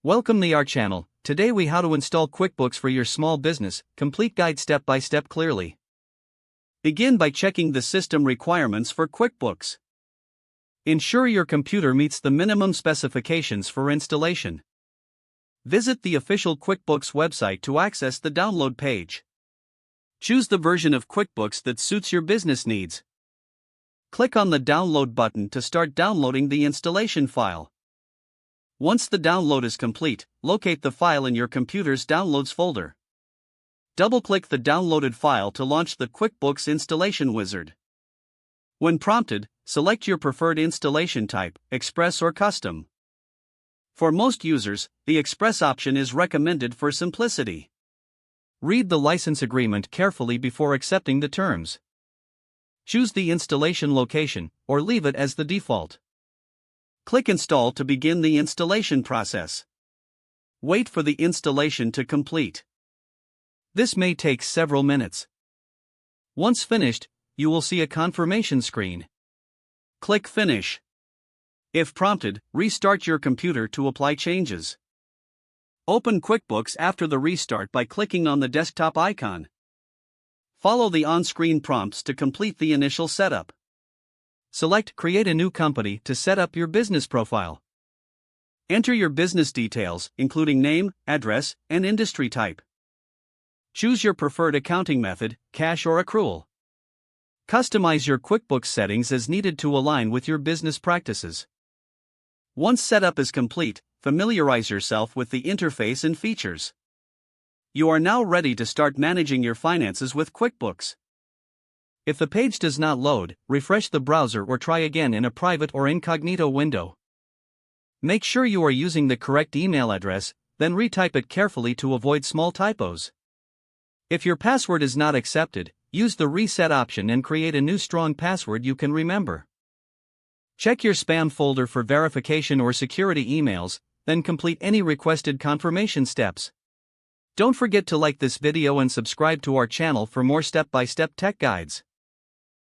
Welcome to our channel. Today we how to install QuickBooks for your small business, complete guide step by step clearly. Begin by checking the system requirements for QuickBooks. Ensure your computer meets the minimum specifications for installation. Visit the official QuickBooks website to access the download page. Choose the version of QuickBooks that suits your business needs. Click on the download button to start downloading the installation file. Once the download is complete, locate the file in your computer's Downloads folder. Double-click the downloaded file to launch the QuickBooks installation wizard. When prompted, select your preferred installation type, Express or Custom. For most users, the Express option is recommended for simplicity. Read the license agreement carefully before accepting the terms. Choose the installation location, or leave it as the default. Click Install to begin the installation process. Wait for the installation to complete. This may take several minutes. Once finished, you will see a confirmation screen. Click Finish. If prompted, restart your computer to apply changes. Open QuickBooks after the restart by clicking on the desktop icon. Follow the on-screen prompts to complete the initial setup. Select Create a new company to set up your business profile. Enter your business details, including name, address, and industry type. Choose your preferred accounting method, cash or accrual. Customize your QuickBooks settings as needed to align with your business practices. Once setup is complete, familiarize yourself with the interface and features. You are now ready to start managing your finances with QuickBooks. If the page does not load, refresh the browser or try again in a private or incognito window. Make sure you are using the correct email address, then retype it carefully to avoid small typos. If your password is not accepted, use the reset option and create a new strong password you can remember. Check your spam folder for verification or security emails, then complete any requested confirmation steps. Don't forget to like this video and subscribe to our channel for more step-by-step tech guides.